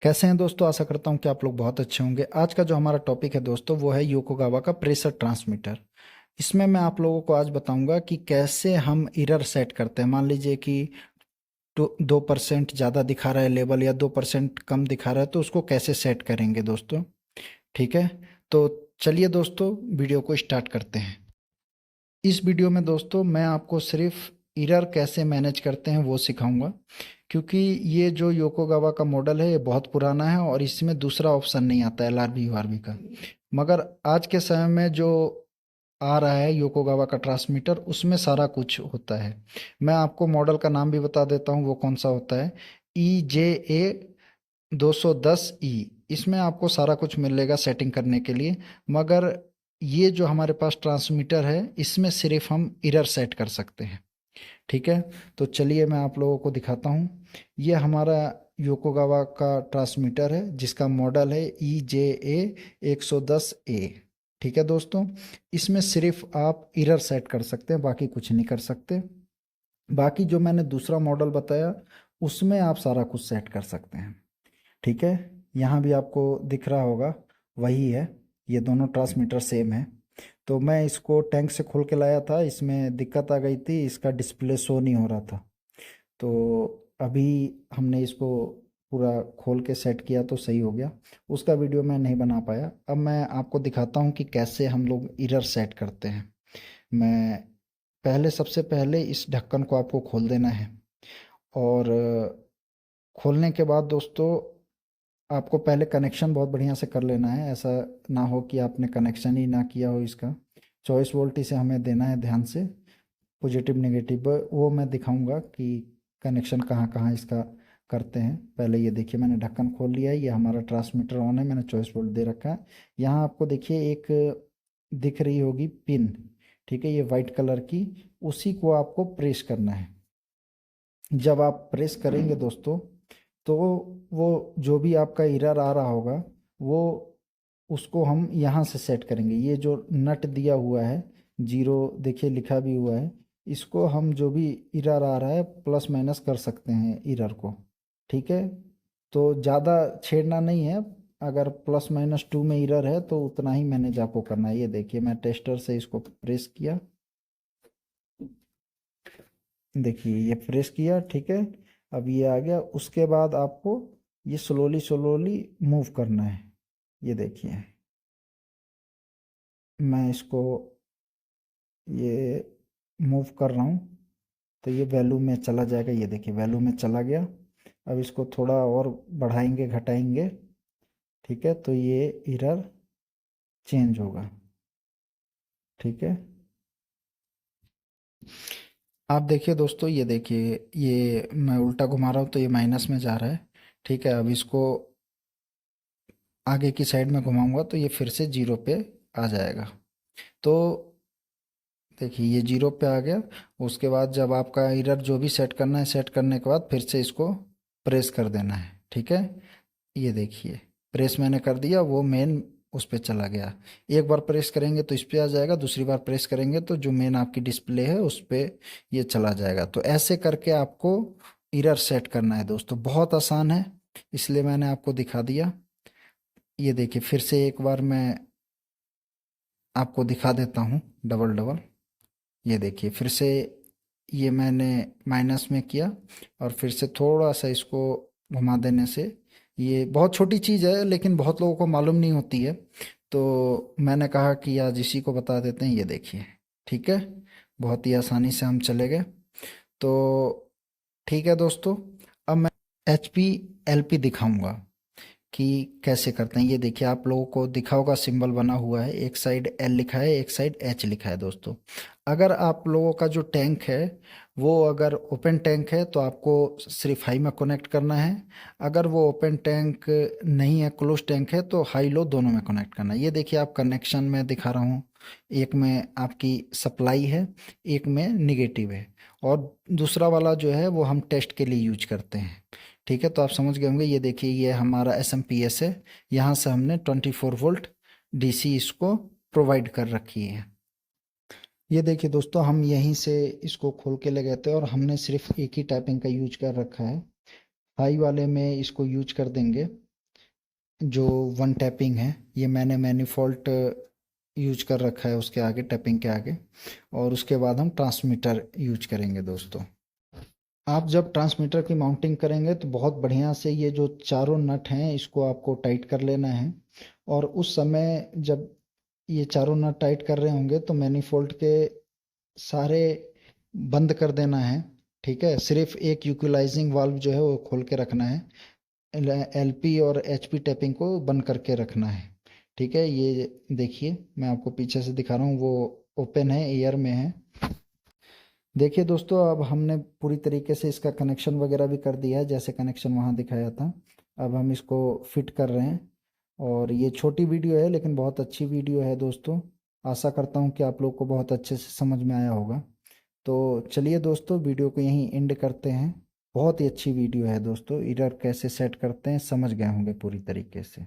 कैसे हैं दोस्तों? आशा करता हूँ कि आप लोग बहुत अच्छे होंगे। आज का जो हमारा टॉपिक है दोस्तों वो है योकोगावा का प्रेशर ट्रांसमीटर। इसमें मैं आप लोगों को आज बताऊंगा कि कैसे हम एरर सेट करते हैं। मान लीजिए कि 2% ज़्यादा दिखा रहा है लेवल या 2% कम दिखा रहा है, तो उसको कैसे सेट करेंगे दोस्तों। ठीक है, तो चलिए दोस्तों वीडियो को स्टार्ट करते हैं। इस वीडियो में दोस्तों मैं आपको सिर्फ एरर कैसे मैनेज करते हैं वो सिखाऊंगा, क्योंकि ये जो योकोगावा का मॉडल है ये बहुत पुराना है और इसमें दूसरा ऑप्शन नहीं आता है एलआरबी यूआरबी का। मगर आज के समय में जो आ रहा है योकोगावा का ट्रांसमीटर, उसमें सारा कुछ होता है। मैं आपको मॉडल का नाम भी बता देता हूँ वो कौन सा होता है। EJA 210E। इसमें आपको सारा कुछ मिलेगा सेटिंग करने के लिए। मगर ये जो हमारे पास ट्रांसमीटर है इसमें सिर्फ हम एरर सेट कर सकते हैं। ठीक है, तो चलिए मैं आप लोगों को दिखाता हूँ। ये हमारा योकोगावा का ट्रांसमीटर है जिसका मॉडल है EJA 110A। ठीक है दोस्तों, इसमें सिर्फ आप एरर सेट कर सकते हैं, बाकी कुछ नहीं कर सकते। बाकी जो मैंने दूसरा मॉडल बताया उसमें आप सारा कुछ सेट कर सकते हैं। ठीक है, यहाँ भी आपको दिख रहा होगा वही है, ये दोनों ट्रांसमीटर सेम है। तो मैं इसको टैंक से खोल के लाया था, इसमें दिक्कत आ गई थी, इसका डिस्प्ले शो नहीं हो रहा था। तो अभी हमने इसको पूरा खोल के सेट किया तो सही हो गया। उसका वीडियो मैं नहीं बना पाया। अब मैं आपको दिखाता हूँ कि कैसे हम लोग एरर सेट करते हैं। मैं पहले सबसे पहले इस ढक्कन को आपको खोल देना है। और खोलने के बाद दोस्तों आपको पहले कनेक्शन बहुत बढ़िया से कर लेना है। ऐसा ना हो कि आपने कनेक्शन ही ना किया हो इसका। 24 वोल्ट इसे हमें देना है ध्यान से, पॉजिटिव नेगेटिव वो मैं दिखाऊंगा कि कनेक्शन कहाँ कहाँ इसका करते हैं। पहले ये देखिए मैंने ढक्कन खोल लिया है, ये हमारा ट्रांसमीटर ऑन है, मैंने 24 वोल्ट दे रखा है। यहाँ आपको देखिए एक दिख रही होगी पिन, ठीक है, ये वाइट कलर की, उसी को आपको प्रेस करना है। जब आप प्रेस करेंगे दोस्तों तो वो जो भी आपका एरर आ रहा होगा वो उसको हम यहाँ से सेट करेंगे। ये जो नट दिया हुआ है, जीरो देखिए लिखा भी हुआ है, इसको हम जो भी एरर आ रहा है प्लस माइनस कर सकते हैं एरर को। ठीक है, तो ज़्यादा छेड़ना नहीं है। अगर +-2 में एरर है तो उतना ही मैनेज आपको करना है। ये देखिए मैं टेस्टर से इसको प्रेस किया, देखिए ये प्रेस किया, ठीक है। अब ये आ गया, उसके बाद आपको ये स्लोली स्लोली मूव करना है। ये देखिए मैं इसको ये मूव कर रहा हूँ तो ये वैल्यू में चला जाएगा। ये देखिए वैल्यू में चला गया। अब इसको थोड़ा और बढ़ाएंगे घटाएंगे, ठीक है, तो ये एरर चेंज होगा। ठीक है, आप देखिए दोस्तों, ये देखिए ये मैं उल्टा घुमा रहा हूँ तो ये माइनस में जा रहा है। ठीक है, अब इसको आगे की साइड में घुमाऊंगा तो ये फिर से जीरो पे आ जाएगा। तो देखिए ये जीरो पे आ गया। उसके बाद जब आपका एरर जो भी सेट करना है, सेट करने के बाद फिर से इसको प्रेस कर देना है। ठीक है, ये देखिए प्रेस मैंने कर दिया, वो मेन उस पे चला गया। एक बार प्रेस करेंगे तो इस पे आ जाएगा, दूसरी बार प्रेस करेंगे तो जो मेन आपकी डिस्प्ले है उस पे ये चला जाएगा। तो ऐसे करके आपको एरर सेट करना है दोस्तों, बहुत आसान है, इसलिए मैंने आपको दिखा दिया। ये देखिए फिर से एक बार मैं आपको दिखा देता हूँ डबल डबल। ये देखिए फिर से ये मैंने माइनस में किया और फिर से थोड़ा सा इसको घुमा देने से, ये बहुत छोटी चीज़ है लेकिन बहुत लोगों को मालूम नहीं होती है, तो मैंने कहा कि आज इसी को बता देते हैं। ये देखिए ठीक है, बहुत ही आसानी से हम चले गए। तो ठीक है दोस्तों, अब मैं HP LP दिखाऊंगा कि कैसे करते हैं। ये देखिए आप लोगों को दिखा होगा सिंबल बना हुआ है, एक साइड L लिखा है, एक साइड H लिखा है दोस्तों। अगर आप लोगों का जो टैंक है वो अगर ओपन टैंक है तो आपको सिर्फ हाई में कनेक्ट करना है। अगर वो ओपन टैंक नहीं है, क्लोज टैंक है, तो हाई लो दोनों में कनेक्ट करना है। ये देखिए आप कनेक्शन में दिखा रहा हूँ, एक में आपकी सप्लाई है, एक में निगेटिव है, और दूसरा वाला जो है वो हम टेस्ट के लिए यूज करते हैं। ठीक है, तो आप समझ गए होंगे। ये देखिए ये हमारा SMP है, यहाँ से हमने 24 वोल्ट DC इसको प्रोवाइड कर रखी है। ये देखिए दोस्तों हम यहीं से इसको खोल के ले गए थे और हमने सिर्फ एक ही टाइपिंग का यूज कर रखा है। हाई वाले में इसको यूज कर देंगे जो वन टैपिंग है, ये मैंने मैनिफोल्ट यूज कर रखा है उसके आगे, टैपिंग के आगे। और उसके बाद हम ट्रांसमीटर यूज करेंगे दोस्तों। आप जब ट्रांसमीटर की माउंटिंग करेंगे तो बहुत बढ़िया से ये जो चारों नट हैं इसको आपको टाइट कर लेना है। और उस समय जब ये चारों नट टाइट कर रहे होंगे तो मैनिफोल्ड के सारे बंद कर देना है। ठीक है, सिर्फ एक यूटिलाइजिंग वाल्व जो है वो खोल के रखना है। एलपी और एचपी टैपिंग को बंद करके रखना है। ठीक है, ये देखिए मैं आपको पीछे से दिखा रहा हूँ, वो ओपन है, एयर में है। देखिए दोस्तों, अब हमने पूरी तरीके से इसका कनेक्शन वगैरह भी कर दिया है, जैसे कनेक्शन वहाँ दिखाया था। अब हम इसको फिट कर रहे हैं। और ये छोटी वीडियो है लेकिन बहुत अच्छी वीडियो है दोस्तों। आशा करता हूँ कि आप लोग को बहुत अच्छे से समझ में आया होगा। तो चलिए दोस्तों, वीडियो को यहीं एंड करते हैं। बहुत ही अच्छी वीडियो है दोस्तों, एरर कैसे सेट करते हैं समझ गए होंगे पूरी तरीके से।